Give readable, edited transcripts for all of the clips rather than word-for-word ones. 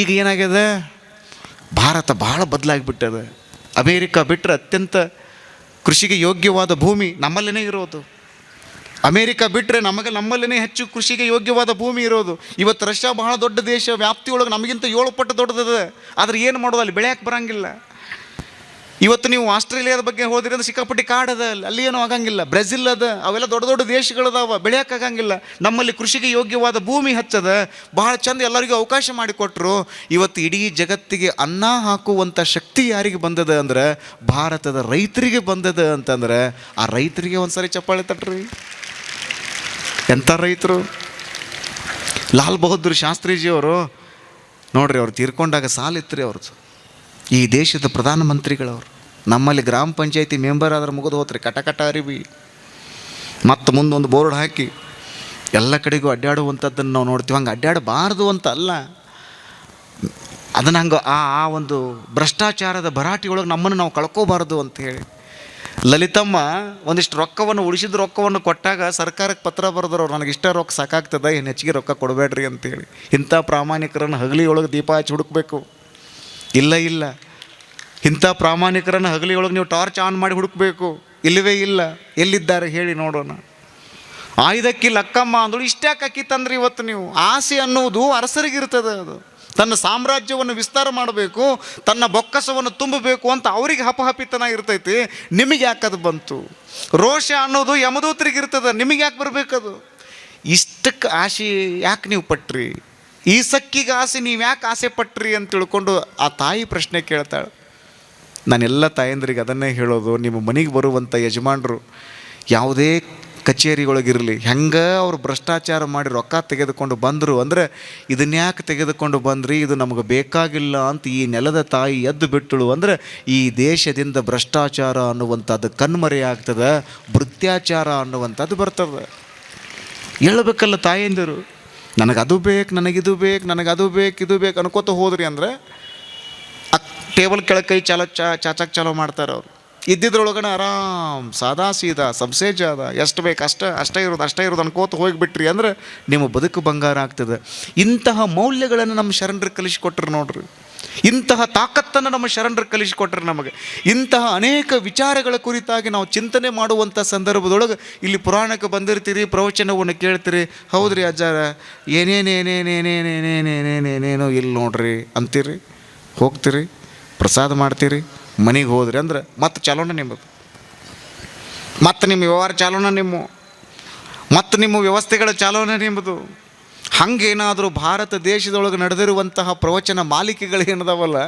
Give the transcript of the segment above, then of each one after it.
ಈಗ ಏನಾಗಿದೆ, ಭಾರತ ಭಾಳ ಬದಲಾಗಿಬಿಟ್ಟದೆ. ಅಮೇರಿಕಾ ಬಿಟ್ಟರೆ ಅತ್ಯಂತ ಕೃಷಿಗೆ ಯೋಗ್ಯವಾದ ಭೂಮಿ ನಮ್ಮಲ್ಲೇ ಇರೋದು. ಅಮೇರಿಕಾ ಬಿಟ್ಟರೆ ನಮ್ಮಲ್ಲೇ ಹೆಚ್ಚು ಕೃಷಿಗೆ ಯೋಗ್ಯವಾದ ಭೂಮಿ ಇರೋದು. ಇವತ್ತು ರಷ್ಯಾ ಬಹಳ ದೊಡ್ಡ ದೇಶ, ವ್ಯಾಪ್ತಿಯೊಳಗೆ ನಮಗಿಂತ 7 ಪಟ್ಟು ದೊಡ್ಡದದ. ಆದರೆ ಏನು ಮಾಡೋದು, ಅಲ್ಲಿ ಬೆಳೆಯಕ್ಕೆ ಬರೋಂಗಿಲ್ಲ. ಇವತ್ತು ನೀವು ಆಸ್ಟ್ರೇಲಿಯಾದ ಬಗ್ಗೆ ಹೋದ್ರಿ ಅಂದ್ರೆ ಸಿಕ್ಕಾಪಟ್ಟಿ ಕಾಡದ, ಅಲ್ಲಿ ಏನೂ ಆಗಂಗಿಲ್ಲ. ಬ್ರೆಜಿಲ್ ಅದ, ಅವೆಲ್ಲ ದೊಡ್ಡ ದೊಡ್ಡ ದೇಶಗಳದಾವ, ಬೆಳೆಯೋಕ್ಕಾಗಂಗಿಲ್ಲ. ನಮ್ಮಲ್ಲಿ ಕೃಷಿಗೆ ಯೋಗ್ಯವಾದ ಭೂಮಿ ಹಚ್ಚದ, ಭಾಳ ಚಂದ ಎಲ್ಲರಿಗೂ ಅವಕಾಶ ಮಾಡಿಕೊಟ್ರು. ಇವತ್ತು ಇಡೀ ಜಗತ್ತಿಗೆ ಅನ್ನ ಹಾಕುವಂಥ ಶಕ್ತಿ ಯಾರಿಗೆ ಬಂದದ ಅಂದ್ರೆ ಭಾರತದ ರೈತರಿಗೆ ಬಂದದ ಅಂತಂದ್ರೆ, ಆ ರೈತರಿಗೆ ಒಂದ್ಸರಿ ಚಪ್ಪಾಳೆ ತಟ್ರಿ. ಎಂಥ ರೈತರು! ಲಾಲ್ ಬಹದ್ದೂರ್ ಶಾಸ್ತ್ರೀಜಿಯವರು ನೋಡ್ರಿ, ಅವ್ರು ತೀರ್ಕೊಂಡಾಗ ಸಾಲಿತ್ರಿ ಅವ್ರದ್ದು. ಈ ದೇಶದ ಪ್ರಧಾನಮಂತ್ರಿಗಳವರು ನಮ್ಮಲ್ಲಿ ಗ್ರಾಮ ಪಂಚಾಯತಿ ಮೆಂಬರ್ ಆದ್ರೆ ಮುಗಿದು ಹೋತ್ರಿ, ಕಟ ಅರಿವಿ. ಮತ್ತು ಮುಂದೊಂದು ಬೋರ್ಡ್ ಹಾಕಿ ಎಲ್ಲ ಕಡೆಗೂ ಅಡ್ಡಾಡುವಂಥದ್ದನ್ನು ನಾವು ನೋಡ್ತೀವಿ. ಹಂಗೆ ಅಡ್ಡಾಡಬಾರ್ದು ಅಂತ ಅಲ್ಲ, ಅದನ್ನು ಹಂಗೆ ಆ ಒಂದು ಭ್ರಷ್ಟಾಚಾರದ ಭರಾಟೆಯೊಳಗೆ ನಮ್ಮನ್ನು ನಾವು ಕಳ್ಕೋಬಾರ್ದು ಅಂತ ಹೇಳಿ ಲಲಿತಮ್ಮ ಒಂದಿಷ್ಟು ರೊಕ್ಕವನ್ನು, ಉಳಿಸಿದ ರೊಕ್ಕವನ್ನು ಕೊಟ್ಟಾಗ ಸರ್ಕಾರಕ್ಕೆ ಪತ್ರ ಬರೆದ್ರು, ನನಗಿಷ್ಟ ರೊಕ್ಕ ಸಾಕಾಗ್ತದೆ, ಏನು ಹೆಚ್ಚಿಗೆ ರೊಕ್ಕ ಕೊಡಬೇಡ್ರಿ ಅಂತೇಳಿ. ಇಂಥ ಪ್ರಾಮಾಣಿಕರನ್ನು ಹಗಲಿಯೊಳಗೆ ದೀಪ ಹಚ್ಚಿ ಹುಡುಕಬೇಕು. ಇಲ್ಲ, ಇಂಥ ಪ್ರಾಮಾಣಿಕರನ್ನು ಹಗಲಿಯೊಳಗೆ ನೀವು ಟಾರ್ಚ್ ಆನ್ ಮಾಡಿ ಹುಡುಕಬೇಕು. ಇಲ್ಲವೇ ಇಲ್ಲ. ಎಲ್ಲಿದ್ದಾರೆ ಹೇಳಿ ನೋಡೋಣ. ಆಯ್ದಕ್ಕಿಲ್ಲ ಅಕ್ಕಮ್ಮ ಅಂದಳು, ಇಷ್ಟ್ಯಾಕೆ ಅಕ್ಕಿತ್ತಂದ್ರೆ ಇವತ್ತು ನೀವು ಆಸೆ ಅನ್ನುವುದು ಅರಸರಿಗಿರ್ತದೆ. ಅದು ತನ್ನ ಸಾಮ್ರಾಜ್ಯವನ್ನು ವಿಸ್ತಾರ ಮಾಡಬೇಕು, ತನ್ನ ಬೊಕ್ಕಸವನ್ನು ತುಂಬಬೇಕು ಅಂತ ಅವರಿಗೆ ಹಪಹಪಿತನ ಇರ್ತೈತಿ. ನಿಮಗೆ ಯಾಕದು ಬಂತು? ರೋಷ ಅನ್ನೋದು ಯಮದೂತರಿಗಿರ್ತದೆ, ನಿಮಗೆ ಯಾಕೆ ಬರಬೇಕದು? ಇಷ್ಟಕ್ಕೆ ಆಸೆ ಯಾಕೆ ನೀವು ಪಟ್ರಿ? ಈ ಸಕ್ಕಿಗೆ ಆಸೆ ನೀವು ಯಾಕೆ ಆಸೆ ಪಟ್ರಿ ಅಂತ ತಿಳ್ಕೊಂಡು ಆ ತಾಯಿ ಪ್ರಶ್ನೆ ಕೇಳ್ತಾಳೆ. ನಾನೆಲ್ಲ ತಾಯಂದ್ರಿಗೆ ಅದನ್ನೇ ಹೇಳೋದು, ನಿಮ್ಮ ಮನೆಗೆ ಬರುವಂಥ ಯಜಮಾನರು ಯಾವುದೇ ಕಚೇರಿಗಳಿಗಿರಲಿ, ಹೆಂಗೆ ಅವರು ಭ್ರಷ್ಟಾಚಾರ ಮಾಡಿ ರೊಕ್ಕ ತೆಗೆದುಕೊಂಡು ಬಂದರು ಅಂದರೆ, ಇದನ್ಯಾಕೆ ತೆಗೆದುಕೊಂಡು ಬಂದ್ರಿ, ಇದು ನಮಗೆ ಬೇಕಾಗಿಲ್ಲ ಅಂತ ಈ ನೆಲದ ತಾಯಿ ಎದ್ದು ಬಿಟ್ಟಳು ಅಂದರೆ, ಈ ದೇಶದಿಂದ ಭ್ರಷ್ಟಾಚಾರ ಅನ್ನುವಂಥದ್ದು ಕಣ್ಮರೆಯಾಗ್ತದೆ, ಭೃತ್ಯಾಚಾರ ಅನ್ನುವಂಥದ್ದು ಬರ್ತದೆ. ಹೇಳಬೇಕಲ್ಲ ತಾಯಂದಿರು, ನನಗದು ಬೇಕು, ನನಗಿದು ಬೇಕು, ನನಗದು ಬೇಕು, ಇದು ಬೇಕು ಅನ್ಕೋತ ಹೋದ್ರಿ ಅಂದರೆ ಟೇಬಲ್ ಕೆಳಗೆ ಕೈ ಚಾಚಕ್ಕೆ ಚಾಲೋ ಮಾಡ್ತಾರೆ ಅವರು. ಇದ್ದಿದ್ರೊಳಗಡೆ ಆರಾಮ್ ಸಾದಾ ಸೀದಾ ಸಬ್ಸೇ ಜಾದ, ಎಷ್ಟು ಬೇಕು ಅಷ್ಟೇ ಇರೋದು ಅನ್ಕೋತ ಹೋಗಿಬಿಟ್ರಿ ಅಂದರೆ ನಿಮ್ಮ ಬದುಕು ಬಂಗಾರ ಆಗ್ತದೆ. ಇಂತಹ ಮೌಲ್ಯಗಳನ್ನು ನಮ್ಮ ಶರಣರು ಕಲಿಸಿಕೊಟ್ರು ನೋಡ್ರಿ. ಇಂತಹ ತಾಕತ್ತನ್ನು ನಮ್ಮ ಶರಣರು ಕಲಿಸಿಕೊಟ್ರೆ ನಮಗೆ. ಇಂತಹ ಅನೇಕ ವಿಚಾರಗಳ ಕುರಿತಾಗಿ ನಾವು ಚಿಂತನೆ ಮಾಡುವಂಥ ಸಂದರ್ಭದೊಳಗೆ ಇಲ್ಲಿ ಪುರಾಣಕ್ಕೆ ಬಂದಿರ್ತೀರಿ, ಪ್ರವಚನವನ್ನು ಕೇಳ್ತೀರಿ. ಹೌದ್ರಿ ಅಜ್ಜಾರ, ಏನೇನೇನೇನೇನೇನೇನೇನೇನೇನೇನೇನೋ ಇಲ್ಲಿ ನೋಡ್ರಿ ಅಂತೀರಿ, ಹೋಗ್ತೀರಿ, ಪ್ರಸಾದ ಮಾಡ್ತೀರಿ, ಮನೆಗೆ ಹೋದ್ರಿ ಅಂದ್ರೆ ಮತ್ತೆ ಚಾಲೋನ ನಿಮ್ಮದು, ಮತ್ತು ನಿಮ್ಮ ವ್ಯವಹಾರ ಚಾಲೋನ ಮತ್ತು ನಿಮ್ಮ ವ್ಯವಸ್ಥೆಗಳ ಚಾಲೋನ ನಿಮ್ಮದು. ಹಂಗೇನಾದರೂ ಭಾರತ ದೇಶದೊಳಗೆ ನಡೆದಿರುವಂತಹ ಪ್ರವಚನ ಮಾಲಿಕೆಗಳು ಏನದಾವಲ್ಲ,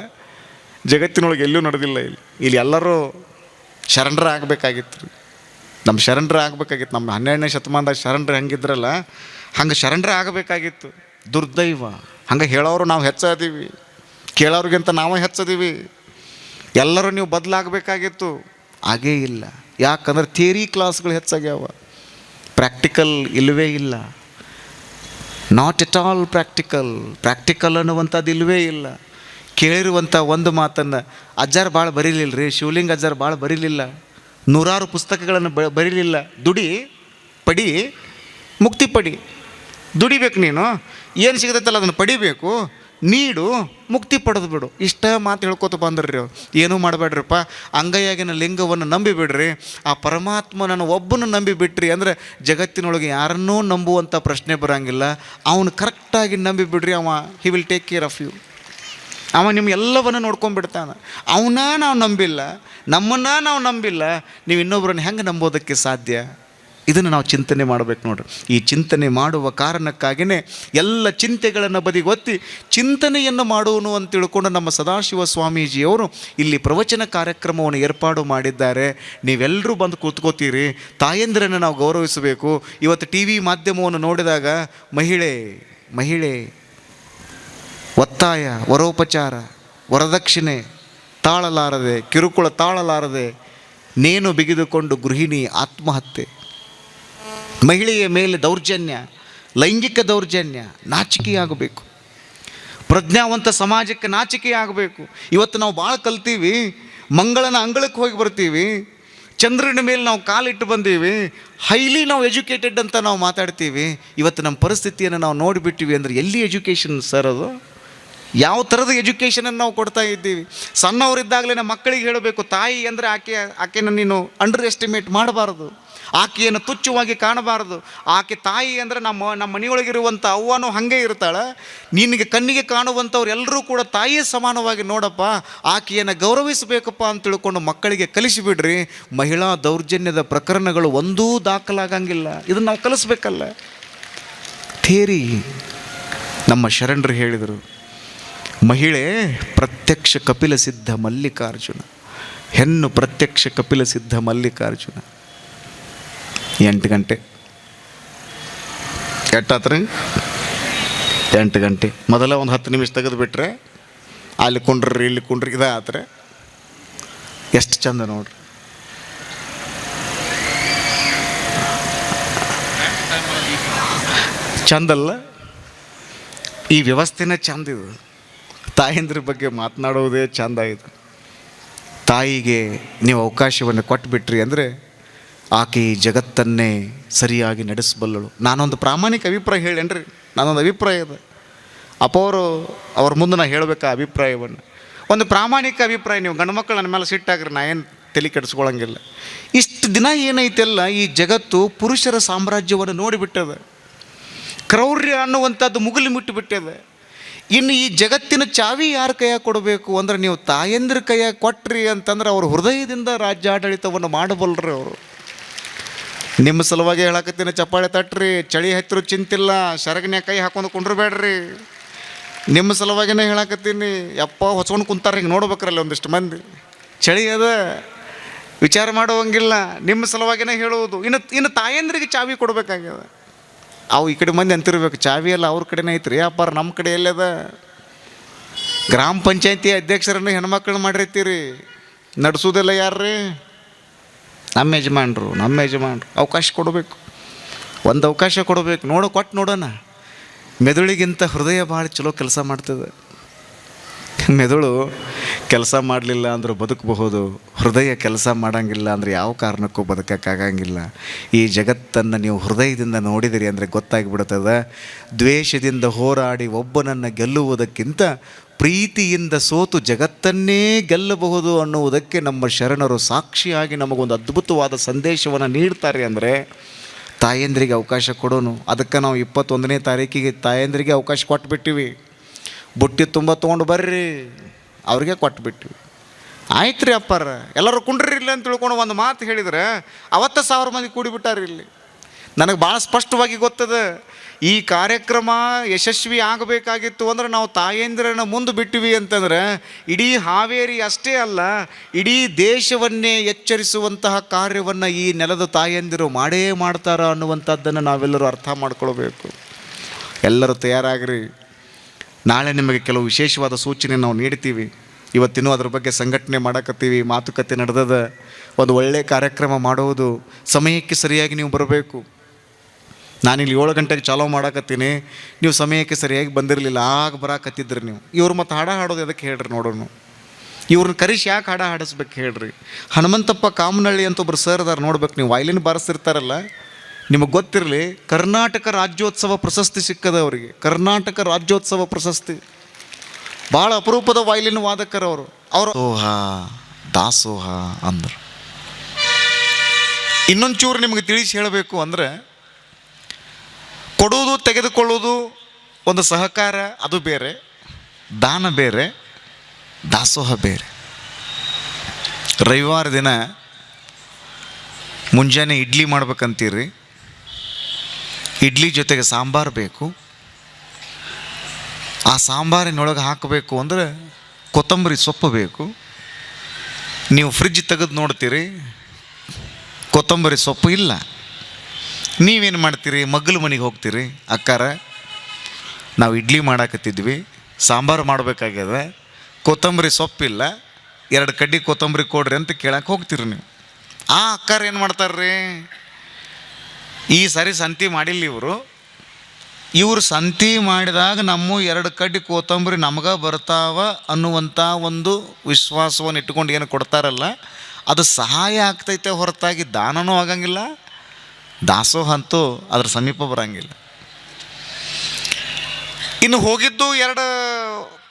ಜಗತ್ತಿನೊಳಗೆ ಎಲ್ಲೂ ನಡೆದಿಲ್ಲ. ಇಲ್ಲಿ ಎಲ್ಲರೂ ಶರಣರ ಆಗಬೇಕಾಗಿತ್ತು ರೀ. ನಮ್ಮ ಶರಣರ ಆಗಬೇಕಾಗಿತ್ತು. ನಮ್ಮ 12ನೇ ಶತಮಾನದಾಗ ಶರಣರು ಹೆಂಗಿದ್ರಲ್ಲ ಹಂಗೆ ಶರಣರೇ ಆಗಬೇಕಾಗಿತ್ತು. ದುರ್ದೈವ, ಹಂಗೆ ಹೇಳೋರು ನಾವು ಹೆಚ್ಚದೀವಿ, ಕೇಳೋರಿಗಿಂತ ನಾವೇ ಹೆಚ್ಚದೀವಿ. ಎಲ್ಲರೂ ನೀವು ಬದಲಾಗಬೇಕಾಗಿತ್ತು, ಹಾಗೇ ಇಲ್ಲ. ಯಾಕಂದ್ರೆ ಥಿಯರಿ ಕ್ಲಾಸ್ಗಳು ಹೆಚ್ಚಾಗ್ಯಾವ, ಪ್ರಾಕ್ಟಿಕಲ್ ಇಲ್ಲವೇ ಇಲ್ಲ. ನಾಟ್ ಎಟ್ ಆಲ್ ಪ್ರಾಕ್ಟಿಕಲ್ ಅನ್ನುವಂಥದ್ದು ಇಲ್ಲವೇ ಇಲ್ಲ. ಕೇಳಿರುವಂಥ ಒಂದು ಮಾತನ್ನು ಅಜ್ಜಾರು ಭಾಳ ಬರೀಲಿಲ್ಲ ರೀ, ಶಿವಲಿಂಗ ಅಜ್ಜಾರು ಭಾಳ ಬರೀಲಿಲ್ಲ, 100 ಪುಸ್ತಕಗಳನ್ನು ಬರೀಲಿಲ್ಲ. ದುಡಿ ಪಡಿ ಮುಕ್ತಿ ಪಡಿ, ದುಡಿಬೇಕು, ನೀನು ಏನು ಸಿಗತೈತಲ್ಲ ಅದನ್ನು ಪಡಿಬೇಕು, ನೀಡು ಮುಕ್ತಿ ಪಡೆದು ಬಿಡು. ಇಷ್ಟ ಮಾತು ಹೇಳ್ಕೊತ ಬಂದ್ರಿ. ಏನೂ ಮಾಡಬೇಡ್ರಿಪ್ಪ, ಅಂಗೈಯಾಗಿನ ಲಿಂಗವನ್ನು ನಂಬಿಬಿಡ್ರಿ, ಆ ಪರಮಾತ್ಮನನ್ನು ಒಬ್ಬನ ನಂಬಿಬಿಟ್ರಿ ಅಂದರೆ ಜಗತ್ತಿನೊಳಗೆ ಯಾರನ್ನೂ ನಂಬುವಂಥ ಪ್ರಶ್ನೆ ಬರೋಂಗಿಲ್ಲ. ಅವನು ಕರೆಕ್ಟಾಗಿ ನಂಬಿಬಿಡ್ರಿ, he will take care of you. ಅವ ನಿಮ್ಮ ಎಲ್ಲವನ್ನು ನೋಡ್ಕೊಂಡ್ಬಿಡ್ತಾನೆ. ಅವನ್ನ ನಾವು ನಂಬಿಲ್ಲ, ನಮ್ಮನ್ನು ನಾವು ನಂಬಿಲ್ಲ, ನೀವು ಇನ್ನೊಬ್ಬರನ್ನು ಹೆಂಗೆ ನಂಬೋದಕ್ಕೆ ಸಾಧ್ಯ? ಇದನ್ನು ನಾವು ಚಿಂತನೆ ಮಾಡಬೇಕು ನೋಡ್ರಿ. ಈ ಚಿಂತನೆ ಮಾಡುವ ಕಾರಣಕ್ಕಾಗಿಯೇ ಎಲ್ಲ ಚಿಂತೆಗಳನ್ನು ಬದಿಗೊತ್ತಿ ಚಿಂತನೆಯನ್ನು ಮಾಡುವನು ಅಂತ ತಿಳ್ಕೊಂಡು ನಮ್ಮ ಸದಾಶಿವ ಸ್ವಾಮೀಜಿಯವರು ಇಲ್ಲಿ ಪ್ರವಚನ ಕಾರ್ಯಕ್ರಮವನ್ನು ಏರ್ಪಾಡು ಮಾಡಿದ್ದಾರೆ. ನೀವೆಲ್ಲರೂ ಬಂದು ಕೂತ್ಕೋತೀರಿ. ತಾಯಂದಿರನ್ನು ನಾವು ಗೌರವಿಸಬೇಕು. ಇವತ್ತು ಟಿ ವಿ ಮಾಧ್ಯಮವನ್ನು ನೋಡಿದಾಗ ಮಹಿಳೆ ಒತ್ತಾಯ, ವರೋಪಚಾರ, ವರದಕ್ಷಿಣೆ ತಾಳಲಾರದೆ, ಕಿರುಕುಳ ತಾಳಲಾರದೆ ನೇಣು ಬಿಗಿದುಕೊಂಡು ಗೃಹಿಣಿ ಆತ್ಮಹತ್ಯೆ, ಮಹಿಳೆಯ ಮೇಲೆ ದೌರ್ಜನ್ಯ, ಲೈಂಗಿಕ ದೌರ್ಜನ್ಯ. ನಾಚಿಕೆಯಾಗಬೇಕು. ಪ್ರಜ್ಞಾವಂತ ಸಮಾಜಕ್ಕೆ ನಾಚಿಕೆಯಾಗಬೇಕು. ಇವತ್ತು ನಾವು ಭಾಳ ಕಲ್ತೀವಿ, ಮಂಗಳನ ಅಂಗಳಕ್ಕೆ ಹೋಗಿ ಬರ್ತೀವಿ, ಚಂದ್ರನ ಮೇಲೆ ನಾವು ಕಾಲಿಟ್ಟು ಬಂದೀವಿ, ಹೈಲಿ ನಾವು ಎಜುಕೇಟೆಡ್ ಅಂತ ನಾವು ಮಾತಾಡ್ತೀವಿ. ಇವತ್ತು ನಮ್ಮ ಪರಿಸ್ಥಿತಿಯನ್ನು ನಾವು ನೋಡಿಬಿಟ್ಟಿವಿ ಅಂದರೆ ಎಲ್ಲಿ ಎಜುಕೇಷನ್ ಸರ್? ಅದು ಯಾವ ಥರದ ಎಜುಕೇಷನನ್ನು ನಾವು ಕೊಡ್ತಾ ಇದ್ದೀವಿ? ಸಣ್ಣವರಿದ್ದಾಗಲೇ ಮಕ್ಕಳಿಗೆ ಹೇಳಬೇಕು, ತಾಯಿ ಅಂದರೆ ಆಕೆಯನ್ನು ನೀನು ಅಂಡರ್ ಎಸ್ಟಿಮೇಟ್ ಮಾಡಬಾರ್ದು, ಆಕೆಯನ್ನು ತುಚ್ಛವಾಗಿ ಕಾಣಬಾರ್ದು. ಆಕೆ ತಾಯಿ ಅಂದರೆ ನಮ್ಮ ಮನೆಯೊಳಗಿರುವಂಥ ಅವ್ವನೂ ಹಾಗೆ ಇರ್ತಾಳೆ. ನಿನಗೆ ಕಣ್ಣಿಗೆ ಕಾಣುವಂಥವ್ರು ಎಲ್ಲರೂ ಕೂಡ ತಾಯಿಯೇ ಸಮಾನವಾಗಿ ನೋಡಪ್ಪ, ಆಕೆಯನ್ನು ಗೌರವಿಸಬೇಕಪ್ಪ ಅಂತ ತಿಳ್ಕೊಂಡು ಮಕ್ಕಳಿಗೆ ಕಲಿಸಿಬಿಡ್ರಿ. ಮಹಿಳಾ ದೌರ್ಜನ್ಯದ ಪ್ರಕರಣಗಳು ಒಂದೂ ದಾಖಲಾಗಂಗಿಲ್ಲ. ಇದನ್ನು ನಾವು ಕಲಿಸ್ಬೇಕಲ್ಲ. ಥೇರಿ ನಮ್ಮ ಶರಣರು ಹೇಳಿದರು, ಮಹಿಳೆ ಪ್ರತ್ಯಕ್ಷ ಕಪಿಲ ಸಿದ್ಧ ಮಲ್ಲಿಕಾರ್ಜುನ, ಹೆಣ್ಣು ಪ್ರತ್ಯಕ್ಷ ಕಪಿಲ ಸಿದ್ಧ ಮಲ್ಲಿಕಾರ್ಜುನ. 8 ಗಂಟೆ ಎಷ್ಟಾತ್ರಿ? 8 ಗಂಟೆ. ಮೊದಲ ಒಂದು 10 ನಿಮಿಷ ತೆಗೆದು ಬಿಟ್ರೆ ಅಲ್ಲಿ ಕುಂಡ್ರಿ ಇಲ್ಲಿ ಕುಂಡ್ರಿ ಇದಾತ್ರೆ ಎಷ್ಟು ಚಂದ ನೋಡ್ರಿ. ಚಂದಲ್ಲ? ಈ ವ್ಯವಸ್ಥೆನೇ ಚಂದ. ಇದು ತಾಯಂದ್ರ ಬಗ್ಗೆ ಮಾತನಾಡೋದೇ ಚಂದ. ಇದು ತಾಯಿಗೆ ನೀವು ಅವಕಾಶವನ್ನು ಕೊಟ್ಟುಬಿಟ್ರಿ ಅಂದರೆ ಆಕೆ ಈ ಜಗತ್ತನ್ನೇ ಸರಿಯಾಗಿ ನಡೆಸಬಲ್ಲಳು. ನಾನೊಂದು ಪ್ರಾಮಾಣಿಕ ಅಭಿಪ್ರಾಯ ಹೇಳೇನ್ರಿ. ನಾನೊಂದು ಅಭಿಪ್ರಾಯ ಇದೆ ಅವ್ರ ಮುಂದೆ ನಾನು ಹೇಳಬೇಕಾ ಅಭಿಪ್ರಾಯವನ್ನು. ಒಂದು ಪ್ರಾಮಾಣಿಕ ಅಭಿಪ್ರಾಯ. ನೀವು ಗಂಡು ಮಕ್ಕಳು ನನ್ನ ಮೇಲೆ ಸಿಟ್ಟಾಗ್ರಿ, ನಾ ಏನು ತಲೆ ಕೆಡಿಸ್ಕೊಳಂಗಿಲ್ಲ. ಇಷ್ಟು ದಿನ ಏನೈತೆಲ್ಲ ಈ ಜಗತ್ತು ಪುರುಷರ ಸಾಮ್ರಾಜ್ಯವನ್ನು ನೋಡಿಬಿಟ್ಟದೆ. ಕ್ರೌರ್ಯ ಅನ್ನುವಂಥದ್ದು ಮುಗಿಲು ಮುಟ್ಟಿಬಿಟ್ಟಿದೆ. ಇನ್ನು ಈ ಜಗತ್ತಿನ ಚಾವಿ ಯಾರ ಕೈಯಾಗ ಕೊಡಬೇಕು ಅಂದರೆ ನೀವು ತಾಯಂದ್ರ ಕೈಯಾಗ ಕೊಟ್ರಿ ಅಂತಂದ್ರೆ ಅವ್ರ ಹೃದಯದಿಂದ ರಾಜ್ಯಾಡಳಿತವನ್ನು ಮಾಡಬಲ್ಲರು ಅವರು. ನಿಮ್ಮ ಸಲುವಾಗಿ ಹೇಳಕತ್ತೀನಿ, ಚಪ್ಪಾಳೆ ತಟ್ರಿ, ಚಳಿ ಹತ್ತಿರ ಚಿಂತಿಲ್ಲ, ಸೆರಗನ್ಯಾಗ ಕೈ ಹಾಕೊಂಡು ಕುಂಡ್ರಬೇಡ್ರಿ. ನಿಮ್ಮ ಸಲುವಾಗಿನೇ ಹೇಳಕತ್ತೀನಿ. ಯಪ್ಪ ಹೊಚ್ಕೊಂಡು ಕುಂತಾರೆ, ಹಿಂಗೆ ನೋಡ್ಬೇಕ್ರಲ್ಲ ಒಂದಿಷ್ಟು ಮಂದಿ. ಚಳಿ ಅದ, ವಿಚಾರ ಮಾಡುವಂಗಿಲ್ಲ. ನಿಮ್ಮ ಸಲುವಾಗಿನೇ ಹೇಳುವುದು. ಇನ್ನು ತಾಯಂದ್ರಿಗೆ ಚಾವಿ ಕೊಡಬೇಕಾಗ್ಯದ. ಅವು ಈ ಕಡೆ ಮಂದಿ ಅಂತಿರ್ಬೇಕು, ಚಾವಿ ಎಲ್ಲ ಅವ್ರ ಕಡೆನೇ ಐತ್ರಿ, ಅಪ್ಪಾರ ನಮ್ಮ ಕಡೆ ಎಲ್ಲದ? ಗ್ರಾಮ ಪಂಚಾಯತಿ ಅಧ್ಯಕ್ಷರನ್ನು ಹೆಣ್ಮಕ್ಳನ್ನ ಮಾಡಿರ್ತೀರಿ, ನಡೆಸೋದೆಲ್ಲ ಯಾರ್ರೀ? ನಮ್ಮ ಯಜಮಾನ್ರು. ಅವಕಾಶ ಕೊಡಬೇಕು, ಒಂದು ಅವಕಾಶ ಕೊಡಬೇಕು. ಕೊಟ್ಟು ನೋಡೋಣ. ಮೆದುಳಿಗಿಂತ ಹೃದಯ ಭಾಳ ಚಲೋ ಕೆಲಸ ಮಾಡ್ತದೆ. ಮೆದುಳು ಕೆಲಸ ಮಾಡಲಿಲ್ಲ ಅಂದ್ರೆ ಬದುಕಬಹುದು, ಹೃದಯ ಕೆಲಸ ಮಾಡೋಂಗಿಲ್ಲ ಅಂದರೆ ಯಾವ ಕಾರಣಕ್ಕೂ ಬದುಕೋಕ್ಕಾಗಂಗಿಲ್ಲ. ಈ ಜಗತ್ತನ್ನು ನೀವು ಹೃದಯದಿಂದ ನೋಡಿದಿರಿ ಅಂದರೆ ಗೊತ್ತಾಗಿಬಿಡ್ತದೆ. ದ್ವೇಷದಿಂದ ಹೋರಾಡಿ ಒಬ್ಬನನ್ನು ಗೆಲ್ಲುವುದಕ್ಕಿಂತ ಪ್ರೀತಿಯಿಂದ ಸೋತು ಜಗತ್ತನ್ನೇ ಗೆಲ್ಲಬಹುದು ಅನ್ನುವುದಕ್ಕೆ ನಮ್ಮ ಶರಣರು ಸಾಕ್ಷಿಯಾಗಿ ನಮಗೊಂದು ಅದ್ಭುತವಾದ ಸಂದೇಶವನ್ನು ನೀಡ್ತಾರೆ. ಅಂದರೆ ತಾಯಂದ್ರಿಗೆ ಅವಕಾಶ ಕೊಡೋನು. ಅದಕ್ಕೆ ನಾವು 21ನೇ ತಾರೀಕಿಗೆ ತಾಯಂದ್ರಿಗೆ ಅವಕಾಶ ಕೊಟ್ಬಿಟ್ಟಿವಿ. ಬುಟ್ಟಿ ತುಂಬ ತೊಗೊಂಡು ಬರ್ರಿ, ಅವ್ರಿಗೆ ಕೊಟ್ಬಿಟ್ಟಿವಿ. ಆಯ್ತು ರೀ ಅಪ್ಪಾರ, ಎಲ್ಲರೂ ಕುಂಡ್ರಿ ಇಲ್ಲ ಅಂತ ತಿಳ್ಕೊಂಡು ಒಂದು ಮಾತು ಹೇಳಿದ್ರೆ 50,000 ಮಂದಿ ಕೂಡಿಬಿಟ್ಟಾರ ಇಲ್ಲಿ. ನನಗೆ ಭಾಳ ಸ್ಪಷ್ಟವಾಗಿ ಗೊತ್ತದ, ಈ ಕಾರ್ಯಕ್ರಮ ಯಶಸ್ವಿ ಆಗಬೇಕಾಗಿತ್ತು ಅಂದ್ರೆ ನಾವು ತಾಯಂದಿರನ್ನ ಮುಂದೆ ಬಿಟ್ಟಿವಿ ಅಂತಂದ್ರೆ ಇಡೀ ಹಾವೇರಿ ಅಷ್ಟೇ ಅಲ್ಲ, ಇಡೀ ದೇಶವನ್ನೇ ಎಚ್ಚರಿಸುವಂತಹ ಕಾರ್ಯವನ್ನು ಈ ನೆಲದ ತಾಯಂದಿರು ಮಾಡೇ ಮಾಡ್ತಾರ ಅನ್ನುವಂಥದ್ದನ್ನು ನಾವೆಲ್ಲರೂ ಅರ್ಥ ಮಾಡ್ಕೊಳ್ಬೇಕು. ಎಲ್ಲರೂ ತಯಾರಾಗ್ರಿ. ನಾಳೆ ನಿಮಗೆ ಕೆಲವು ವಿಶೇಷವಾದ ಸೂಚನೆ ನಾವು ನೀಡ್ತೀವಿ. ಇವತ್ತಿನೂ ಅದ್ರ ಬಗ್ಗೆ ಸಂಘಟನೆ ಮಾಡಕತ್ತೀವಿ, ಮಾತುಕತೆ ನಡೆದದ. ಒಂದು ಒಳ್ಳೆಯ ಕಾರ್ಯಕ್ರಮ ಮಾಡುವುದು, ಸಮಯಕ್ಕೆ ಸರಿಯಾಗಿ ನೀವು ಬರಬೇಕು. ನಾನಿಲ್ಲಿ 7 ಗಂಟೆಗೆ ಚಾಲೂ ಮಾಡಕತ್ತೀನಿ, ನೀವು ಸಮಯಕ್ಕೆ ಸರಿಯಾಗಿ ಬಂದಿರಲಿಲ್ಲ, ಆಗ ಬರಾಕತ್ತಿದ್ರಿ ನೀವು. ಇವ್ರು ಮತ್ತು ಹಾಡ ಹಾಡೋದು ಅದಕ್ಕೆ ಹೇಳ್ರಿ ನೋಡೋಣ. ಇವ್ರನ್ನ ಕರೆಸಿ ಯಾಕೆ ಹಾಡ ಹಾಡಿಸ್ಬೇಕು ಹೇಳ್ರಿ? ಹನುಮಂತಪ್ಪ ಕಾಮನಹಳ್ಳಿ ಅಂತ ಒಬ್ರು ಸರ್ ಅದಾರ, ನೋಡ್ಬೇಕು ನೀವು. ವಯಲಿನ್ ಬಾರಿಸ್ತಿರ್ತಾರಲ್ಲ, ನಿಮಗೆ ಗೊತ್ತಿರಲಿ, ಕರ್ನಾಟಕ ರಾಜ್ಯೋತ್ಸವ ಪ್ರಶಸ್ತಿ ಸಿಕ್ಕದ ಅವರಿಗೆ. ಕರ್ನಾಟಕ ರಾಜ್ಯೋತ್ಸವ ಪ್ರಶಸ್ತಿ. ಭಾಳ ಅಪರೂಪದ ವಯಲಿನ್ ವಾದಕರು ಅವರು ದಾಸೋಹ ಅಂದರು. ಇನ್ನೊಂಚೂರು ನಿಮಗೆ ತಿಳಿಸಿ ಹೇಳಬೇಕು ಅಂದರೆ, ಕೊಡುವುದು ತೆಗೆದುಕೊಳ್ಳುವುದು ಒಂದು ಸಹಕಾರ, ಅದು ಬೇರೆ. ದಾನ ಬೇರೆ, ದಾಸೋಹ ಬೇರೆ. ರವಿವಾರ ದಿನ ಮುಂಜಾನೆ ಇಡ್ಲಿ ಮಾಡ್ಬೇಕಂತೀರಿ, ಇಡ್ಲಿ ಜೊತೆಗೆ ಸಾಂಬಾರು ಬೇಕು. ಆ ಸಾಂಬಾರಿನೊಳಗೆ ಹಾಕಬೇಕು ಅಂದರೆ ಕೊತ್ತಂಬರಿ ಸೊಪ್ಪು ಬೇಕು. ನೀವು ಫ್ರಿಜ್ ತೆಗೆದು ನೋಡ್ತೀರಿ, ಕೊತ್ತಂಬರಿ ಸೊಪ್ಪು ಇಲ್ಲ. ನೀವೇನು ಮಾಡ್ತೀರಿ? ಮಗ್ಗಲ ಮನೆಗೆ ಹೋಗ್ತೀರಿ, ಅಕ್ಕಾರ ನಾವು ಇಡ್ಲಿ ಮಾಡಾಕತ್ತಿದ್ವಿ, ಸಾಂಬಾರು ಮಾಡಬೇಕಾಗ್ಯದ, ಕೊತ್ತಂಬರಿ ಸೊಪ್ಪಿಲ್ಲ, 2 ಕಡ್ಡಿ ಕೊತ್ತಂಬರಿ ಕೊಡ್ರಿ ಅಂತ ಕೇಳಕ್ಕೆ ಹೋಗ್ತೀರಿ ನೀವು. ಆ ಅಕ್ಕಾರ ಏನು ಮಾಡ್ತಾರ್ರಿ? ಈ ಸಾರಿ ಸಂತಿ ಮಾಡಿಲ್ಲ ಇವರು ಸಂತಿ ಮಾಡಿದಾಗ ನಮ್ಮ 2 ಕಡ್ಡಿ ಕೊತ್ತಂಬರಿ ನಮಗೆ ಬರ್ತಾವ ಅನ್ನುವಂಥ ಒಂದು ವಿಶ್ವಾಸವನ್ನು ಇಟ್ಕೊಂಡು ಏನು ಕೊಡ್ತಾರಲ್ಲ, ಅದು ಸಹಾಯ ಆಗ್ತೈತೆ ಹೊರತಾಗಿ ದಾನನೂ ಆಗಂಗಿಲ್ಲ, ದಾಸೋಹ ಅಂತೂ ಅದ್ರ ಸಮೀಪ ಬರಂಗಿಲ್ಲ. ಇನ್ನು ಹೋಗಿದ್ದು 2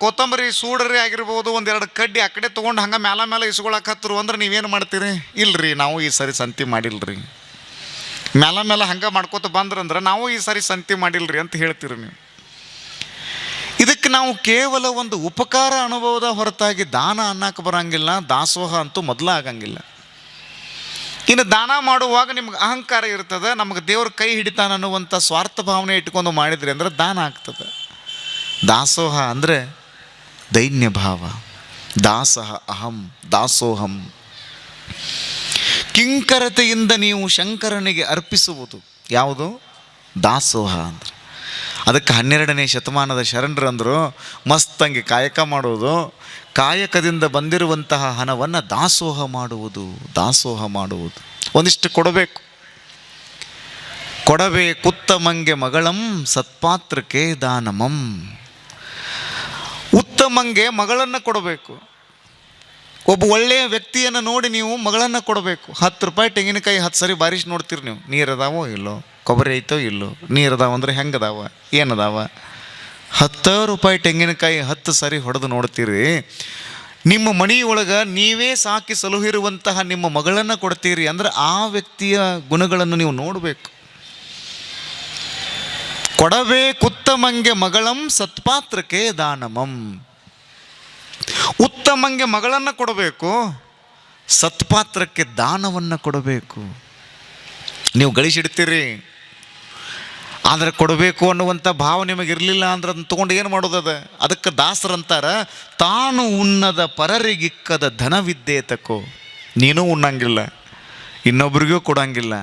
ಕೊತ್ತಂಬರಿ ಸೂಡರಿ ಆಗಿರ್ಬೋದು, ಒಂದೆರಡು ಕಡ್ಡಿ ಆ ಕಡೆ ತೊಗೊಂಡು ಹಂಗೆ ಮೇಲೆ ಇಸ್ಕೊಳಕತ್ತರು ಅಂದ್ರೆ ನೀವೇನು ಮಾಡ್ತೀರಿ? ಇಲ್ರಿ, ನಾವು ಈ ಸರಿ ಸಂತಿ ಮಾಡಿಲ್ರಿ. ಮೇಲೆ ಹಂಗೆ ಮಾಡ್ಕೋತ ಬಂದ್ರಂದ್ರೆ ನಾವು ಈ ಸಾರಿ ಸಂತಿ ಮಾಡಿಲ್ರಿ ಅಂತ ಹೇಳ್ತೀರಿ ನೀವು. ಇದಕ್ಕೆ ನಾವು ಕೇವಲ ಒಂದು ಉಪಕಾರ ಅನುಭವದ ಹೊರತಾಗಿ ದಾನ ಅನ್ನಕ್ಕೆ ಬರಂಗಿಲ್ಲ, ದಾಸೋಹ ಅಂತೂ ಮೊದಲ ಆಗಂಗಿಲ್ಲ. ಇನ್ನು ದಾನ ಮಾಡುವಾಗ ನಿಮ್ಗೆ ಅಹಂಕಾರ ಇರ್ತದೆ, ನಮಗೆ ದೇವ್ರ ಕೈ ಹಿಡಿತಾನ ಅನ್ನುವಂಥ ಸ್ವಾರ್ಥ ಭಾವನೆ ಇಟ್ಕೊಂಡು ಮಾಡಿದ್ರಿ ಅಂದ್ರೆ ದಾನ ಆಗ್ತದೆ. ದಾಸೋಹ ಅಂದರೆ ದೈನ್ಯ ಭಾವ. ದಾಸಃ ಅಹಂ ದಾಸೋಹಂ. ಕಿಂಕರತೆಯಿಂದ ನೀವು ಶಂಕರನಿಗೆ ಅರ್ಪಿಸುವುದು ಯಾವುದು? ದಾಸೋಹ ಅಂದ್ರೆ. ಅದಕ್ಕೆ 12ನೇ ಶತಮಾನದ ಶರಣರು ಅಂದರು, ಮಸ್ತಂಗಿ ಕಾಯಕ ಮಾಡುವುದು, ಕಾಯಕದಿಂದ ಬಂದಿರುವಂತಹ ಹಣವನ್ನು ದಾಸೋಹ ಮಾಡುವುದು. ದಾಸೋಹ ಮಾಡುವುದು ಒಂದಿಷ್ಟು ಕೊಡಬೇಕು. ಕೊಡಬೇಕುತ್ತಮಂಗೆ ಮಗಳಂ ಸತ್ಪಾತ್ರಕ್ಕೆ ದಾನಮಂ. ಉತ್ತಮಂಗೆ ಮಗಳನ್ನು ಕೊಡಬೇಕು. ಒಬ್ಬ ಒಳ್ಳೆಯ ವ್ಯಕ್ತಿಯನ್ನು ನೋಡಿ ನೀವು ಮಗಳನ್ನು ಕೊಡಬೇಕು. 10 ರೂಪಾಯಿ ತೆಂಗಿನಕಾಯಿ 10 ಸರಿ ಬಾರಿಸಿ ನೋಡ್ತೀರಿ ನೀವು, ನೀರದಾವೋ ಇಲ್ಲೋ, ಕೊಬ್ಬರಿ ಐತೋ ಇಲ್ಲೋ, ನೀರದಾವ ಅಂದರೆ ಹೆಂಗದಾವ ಏನದಾವ. 10 ರೂಪಾಯಿ ತೆಂಗಿನಕಾಯಿ 10 ಸರಿ ಹೊಡೆದು ನೋಡ್ತೀರಿ. ನಿಮ್ಮ ಮನೆಯೊಳಗೆ ನೀವೇ ಸಾಕಿ ಸಲುಹಿರುವಂತಹ ನಿಮ್ಮ ಮಗಳನ್ನು ಕೊಡ್ತೀರಿ ಅಂದರೆ ಆ ವ್ಯಕ್ತಿಯ ಗುಣಗಳನ್ನು ನೀವು ನೋಡಬೇಕು. ಕೊಡಬೇಕುತ್ತಮಂಗೆ ಮಗಳಂ ಸತ್ಪಾತ್ರಕ್ಕೆ ದಾನಮಂ. ಉತ್ತಮಂಗೆ ಮಗಳನ್ನು ಕೊಡಬೇಕು, ಸತ್ಪಾತ್ರಕ್ಕೆ ದಾನವನ್ನು ಕೊಡಬೇಕು. ನೀವು ಗಳಿಸಿಡ್ತೀರಿ, ಆದರೆ ಕೊಡಬೇಕು ಅನ್ನುವಂಥ ಭಾವ ನಿಮಗಿರಲಿಲ್ಲ ಅಂದ್ರೆ ಅದನ್ನು ತೊಗೊಂಡು ಏನು ಮಾಡೋದದ? ಅದಕ್ಕೆ ದಾಸರಂತಾರ, ತಾನು ಉಣ್ಣದ ಪರರಿಗಿಕ್ಕದ ಧನವಿದ್ದೇತಕೋ. ನೀನೂ ಉಣ್ಣಂಗಿಲ್ಲ, ಇನ್ನೊಬ್ರಿಗೂ ಕೊಡಂಗಿಲ್ಲ,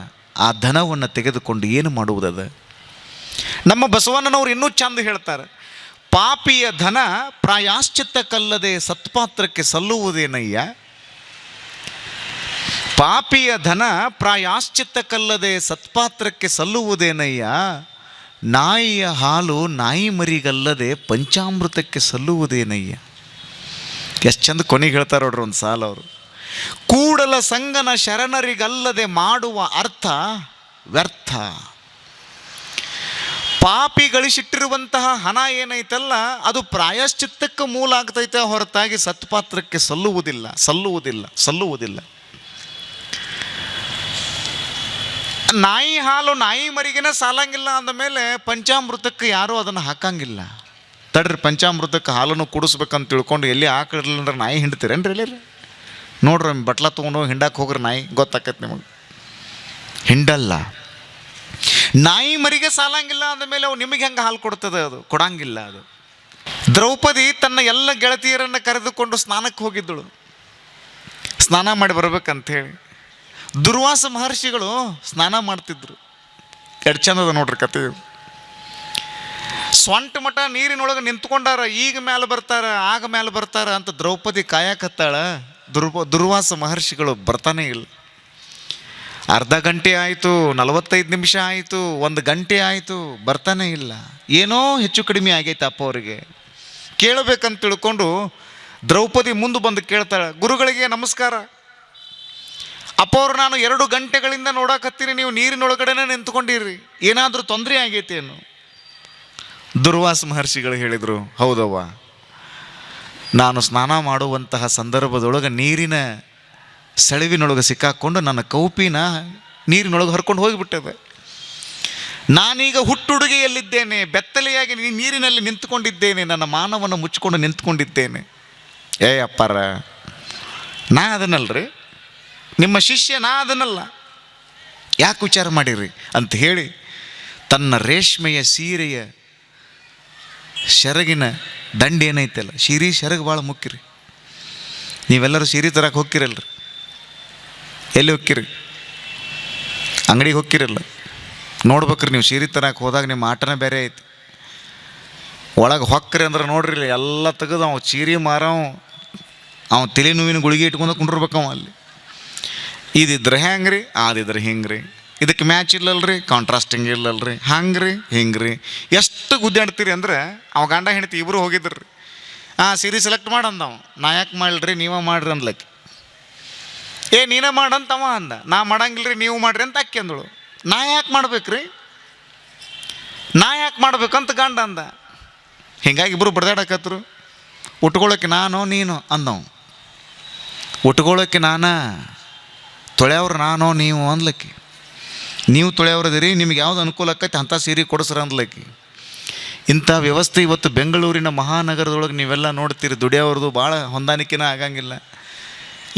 ಆ ಧನವನ್ನು ತೆಗೆದುಕೊಂಡು ಏನು ಮಾಡುವುದದ? ನಮ್ಮ ಬಸವಣ್ಣನವರು ಇನ್ನೂ ಚಂದ ಹೇಳ್ತಾರೆ, ಪಾಪಿಯ ಧನ ಪ್ರಾಯಶ್ಚಿತ್ತಕ್ಕಲ್ಲದೆ ಸತ್ಪಾತ್ರಕ್ಕೆ ಸಲ್ಲುವುದೇನಯ್ಯ. ಪಾಪಿಯ ಧನ ಪ್ರಾಯಶ್ಚಿತ್ತಕ್ಕಲ್ಲದೆ ಸತ್ಪಾತ್ರಕ್ಕೆ ಸಲ್ಲುವುದೇನಯ್ಯ. ನಾಯಿಯ ಹಾಲು ನಾಯಿ ಮರಿಗಲ್ಲದೆ ಪಂಚಾಮೃತಕ್ಕೆ ಸಲ್ಲುವುದೇನಯ್ಯ. ಎಷ್ಟು ಚಂದ ಕೊನೆಗೆ ಹೇಳ್ತಾರೆ ನೋಡ್ರಿ ಒಂದು ಸಾಲ ಅವರು. ಕೂಡಲ ಸಂಗನ ಶರಣರಿಗಲ್ಲದೆ ಮಾಡುವ ಅರ್ಥ ವ್ಯರ್ಥ. ಪಾಪಿ ಗಳಿಸಿಟ್ಟಿರುವಂತಹ ಹಣ ಏನೈತಲ್ಲ ಅದು ಪ್ರಾಯಶ್ಚಿತ್ತಕ್ಕೆ ಮೂಲ ಆಗ್ತೈತೆ ಹೊರತಾಗಿ ಸತ್ಪಾತ್ರಕ್ಕೆ ಸಲ್ಲುವುದಿಲ್ಲ ಸಲ್ಲುವುದಿಲ್ಲ ಸಲ್ಲುವುದಿಲ್ಲ. ನಾಯಿ ಹಾಲು ನಾಯಿ ಮರಿಗೆನ ಸಾಲಂಗಿಲ್ಲ ಅಂದಮೇಲೆ ಪಂಚಾಮೃತಕ್ಕೆ ಯಾರೂ ಅದನ್ನು ಹಾಕಂಗಿಲ್ಲ. ತಡ್ರಿ, ಪಂಚಾಮೃತಕ್ಕೆ ಹಾಲನ್ನು ಕುಡಿಸ್ಬೇಕಂತ ತಿಳ್ಕೊಂಡು ಎಲ್ಲಿ ಹಾಕಿರಲಿಲ್ಲ ಅಂದ್ರೆ ನಾಯಿ ಹಿಂಡ್ತೀರೇನ್ರಿ? ಎಲ್ಲಿ ನೋಡ್ರಿ, ಬಟ್ಲ ತೊಗೊಂಡು ಹಿಂಡಕ್ಕೆ ಹೋಗ್ರಿ, ನಾಯಿ ಗೊತ್ತಾಕೈತೆ ನಿಮಗೆ, ಹಿಂಡಲ್ಲ. ನಾಯಿ ಮರಿಗೆ ಸಾಲಂಗಿಲ್ಲ ಅಂದಮೇಲೆ ಅವು ನಿಮಗೆ ಹೆಂಗೆ ಹಾಲು ಕೊಡ್ತದೆ? ಅದು ಕೊಡಂಗಿಲ್ಲ. ಅದು ದ್ರೌಪದಿ ತನ್ನ ಎಲ್ಲ ಗೆಳತಿಯರನ್ನು ಕರೆದುಕೊಂಡು ಸ್ನಾನಕ್ಕೆ ಹೋಗಿದ್ದಳು, ಸ್ನಾನ ಮಾಡಿ ಬರ್ಬೇಕಂಥೇಳಿ. ದುರ್ವಾಸ ಮಹರ್ಷಿಗಳು ಸ್ನಾನ ಮಾಡ್ತಿದ್ರು. ಎರಡು ಚಂದದ ನೋಡ್ರಿ ಕತೆ. ಸ್ವಂಟ ಮಠ ನೀರಿನೊಳಗೆ ನಿಂತ್ಕೊಂಡಾರ, ಈಗ ಮೇಲೆ ಬರ್ತಾರ ಆಗ ಮೇಲೆ ಬರ್ತಾರ ಅಂತ ದ್ರೌಪದಿ ಕಾಯಕತ್ತಾಳ. ದುರ್ವಾಸ ಮಹರ್ಷಿಗಳು ಬರ್ತಾನೆ ಇಲ್ಲ. ಅರ್ಧ ಗಂಟೆ ಆಯಿತು, 45 ನಿಮಿಷ ಆಯಿತು, 1 ಗಂಟೆ ಆಯಿತು, ಬರ್ತಾನೆ ಇಲ್ಲ. ಏನೋ ಹೆಚ್ಚು ಕಡಿಮೆ ಆಗೈತೆ ಅಪ್ಪ ಅವರಿಗೆ. ಕೇಳಬೇಕಂತ ತಿಳ್ಕೊಂಡು ದ್ರೌಪದಿ ಮುಂದೆ ಬಂದು ಕೇಳ್ತಾಳೆ, ಗುರುಗಳಿಗೆ ನಮಸ್ಕಾರ. ಅಪ್ಪ ಅವರು, ನಾನು 2 ಗಂಟೆಗಳಿಂದ ನೋಡಕತ್ತೀನಿ, ನೀವು ನೀರಿನೊಳಗಡೆನೇ ನಿಂತ್ಕೊಂಡಿರಿ, ಏನಾದರೂ ತೊಂದರೆ ಆಗೈತೆ ಏನು? ದುರ್ವಾಸ ಮಹರ್ಷಿಗಳು ಹೇಳಿದರು, ಹೌದವ್ವ, ನಾನು ಸ್ನಾನ ಮಾಡುವಂತಹ ಸಂದರ್ಭದೊಳಗೆ ನೀರಿನ ಸೆಳವಿನೊಳಗೆ ಸಿಕ್ಕಾಕ್ಕೊಂಡು ನನ್ನ ಕೌಪಿನ ನೀರಿನೊಳಗೆ ಹರ್ಕೊಂಡು ಹೋಗಿಬಿಟ್ಟದೆ. ನಾನೀಗ ಹುಟ್ಟುಡುಗೆಯಲ್ಲಿದ್ದೇನೆ, ಬೆತ್ತಲೆಯಾಗಿ ನೀರಿನಲ್ಲಿ ನಿಂತ್ಕೊಂಡಿದ್ದೇನೆ, ನನ್ನ ಮಾನವನ್ನು ಮುಚ್ಚಿಕೊಂಡು ನಿಂತ್ಕೊಂಡಿದ್ದೇನೆ. ಅಪ್ಪಾರ, ನಾ ಅದನ್ನಲ್ರಿ, ನಿಮ್ಮ ಶಿಷ್ಯ ನಾ ಅದನ್ನಲ್ಲ, ಯಾಕೆ ವಿಚಾರ ಮಾಡಿರಿ ಅಂತ ಹೇಳಿ ತನ್ನ ರೇಷ್ಮೆಯ ಸೀರೆಯ ಸೆರಗಿನ ದಂಡಿ ಏನೈತಲ್ಲ, ಸೀರೆ ಸೆರಗು ಭಾಳ ಮುಖ್ಯ ರೀ. ನೀವೆಲ್ಲರೂ ಸೀರೆ ತರಕ್ಕೆ ಹೋಗ್ತಿರಲ್ರಿ, ಎಲ್ಲಿ ಹೋಗ್ಕಿರಿ? ಅಂಗಡಿಗೆ ಹೋಗ್ಕಿರಲ್ಲ, ನೋಡ್ಬೇಕ್ರಿ ನೀವು. ಸೀರೆ ತರಕ್ಕೆ ಹೋದಾಗ ನಿಮ್ಮ ಆಟನೇ ಬೇರೆ ಐತಿ. ಒಳಗೆ ಹೊಕ್ಕ್ರಿ ಅಂದ್ರೆ ನೋಡ್ರಿ, ಎಲ್ಲ ತೆಗೆದು ಅವ ಸೀರೆ ಮಾರವ್ ಅವ ತಲೆ ನೋವಿನ ಗುಳಿಗೆ ಇಟ್ಕೊಂಡು ಕುಂಡಿರ್ಬೇಕವ ಅಲ್ಲಿ. ಇದಿದ್ರೆ ಹೆಂಗೆ ರೀ, ಅದಿದ್ರೆ ಹಿಂಗೆ ರೀ, ಇದಕ್ಕೆ ಮ್ಯಾಚ್ ಇಲ್ಲಲ್ರಿ, ಕಾಂಟ್ರಾಸ್ಟಿಂಗ್ ಇಲ್ಲಲ್ರಿ, ಹಂಗೆ ರೀ. ಎಷ್ಟು ಗುದ್ದಾಡ್ತೀರಿ ಅಂದ್ರೆ, ಅವ ಗಂಡ ಹೆಂಡತಿ ಇಬ್ಬರು ಹೋಗಿದ್ರಿ. ಸೀರೆ ಸೆಲೆಕ್ಟ್ ಮಾಡಂದವ, ನಾ ಯಾಕೆ ಮಾಡಲ್ರಿ, ನೀವೇ ಮಾಡ್ರಿ ಅಂದ್ಲಕ್ಕೆ. ನೀನೇ ಮಾಡಂತವ ಅಂದ, ನಾ ಮಾಡಂಗಿಲ್ರಿ ನೀವು ಮಾಡ್ರಿ ಅಂತ ಅಕ್ಕಿ ಅಂದಳು. ನಾ ಯಾಕೆ ಮಾಡ್ಬೇಕ್ರಿ, ನಾ ಯಾಕೆ ಮಾಡ್ಬೇಕಂತ ಗಂಡ ಅಂದ. ಹಿಂಗಾಗಿ ಇಬ್ಬರು ಬಡ್ದಾಡಕತ್ರು. ಉಟ್ಕೊಳ್ಳೋಕೆ ನಾನು ನೀನು ಅಂದವು. ಉಟ್ಕೊಳ್ಳೋಕೆ ನಾನು, ತೊಳೆಯವ್ರು ನಾನು ನೀವು ಅಂದ್ಲಕ್ಕಿ. ನೀವು ತೊಳೆಯವ್ರದಿರಿ, ನಿಮ್ಗೆ ಯಾವ್ದು ಅನುಕೂಲ ಆಕೈತೆ ಅಂಥ ಸೀರೆ ಕೊಡಿಸ್ರ ಅಂದ್ಲಕ್ಕಿ. ಇಂಥ ವ್ಯವಸ್ಥೆ ಇವತ್ತು ಬೆಂಗಳೂರಿನ ಮಹಾನಗರದೊಳಗೆ ನೀವೆಲ್ಲ ನೋಡ್ತೀರಿ. ದುಡಿಯೋವ್ರದ್ದು ಭಾಳ ಹೊಂದಾಣಿಕೆನ ಆಗಂಗಿಲ್ಲ.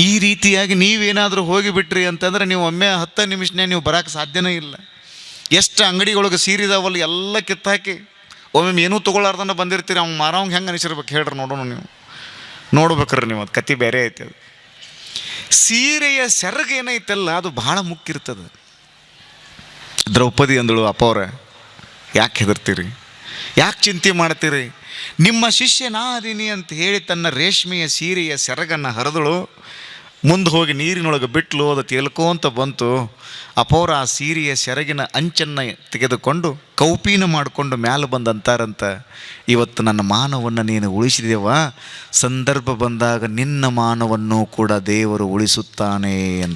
ಈ ರೀತಿಯಾಗಿ ನೀವೇನಾದರೂ ಹೋಗಿಬಿಟ್ರಿ ಅಂತಂದ್ರೆ ನೀವು ಒಮ್ಮೆ 10 ನಿಮಿಷನೇ ನೀವು ಬರೋಕ್ಕೆ ಸಾಧ್ಯನೇ ಇಲ್ಲ. ಎಷ್ಟು ಅಂಗಡಿಗಳೊಳಗೆ ಸೀರಿದಾವಲ್ಲಿ ಎಲ್ಲ ಕಿತ್ತಾಕಿ ಒಮ್ಮೆ ಏನೂ ತೊಗೊಳಾರ್ದನ್ನ ಬಂದಿರ್ತೀರಿ. ಅವ್ನು ಮಾರೋಂಗೆ ಹೆಂಗೆ ಅನಿಸಿರ್ಬೇಕು ಹೇಳ್ರಿ, ನೋಡೋಣ. ನೀವು ನೋಡ್ಬೇಕ್ರಿ, ನೀವು ಅದು ಕತೆ ಬೇರೆ ಐತೆ. ಅದು ಸೀರೆಯ ಸೆರಗು ಏನೈತಲ್ಲ ಅದು ಭಾಳ ಮುಖ್ಯ ಇರ್ತದೆ. ದ್ರೌಪದಿ ಅಂದಳು, ಅಪ್ಪವ್ರ ಯಾಕೆ ಹೆದರ್ತೀರಿ, ಯಾಕೆ ಚಿಂತೆ ಮಾಡ್ತೀರಿ, ನಿಮ್ಮ ಶಿಷ್ಯ ನಾ ಅದೀನಿ ಅಂತ ಹೇಳಿ ತನ್ನ ರೇಷ್ಮೆಯ ಸೀರೆಯ ಸೆರಗನ್ನು ಹರಿದಳು. ಮುಂದೆ ಹೋಗಿ ನೀರಿನೊಳಗೆ ಬಿಟ್ಲು. ಅದು ತೇಲ್ಕೋಂತ ಬಂತು. ಅಪೌರ ಆ ಸೀರೆಯ ಸೆರಗಿನ ಅಂಚನ್ನು ತೆಗೆದುಕೊಂಡು ಕೌಪೀನ ಮಾಡಿಕೊಂಡು ಮ್ಯಾಲೆ ಬಂದಂತಾರಂತ, ಇವತ್ತು ನನ್ನ ಮಾನವನ್ನು ನೀನು ಉಳಿಸಿದೆವ, ಸಂದರ್ಭ ಬಂದಾಗ ನಿನ್ನ ಮಾನವನ್ನು ಕೂಡ ದೇವರು ಉಳಿಸುತ್ತಾನೆ ಅಂತ.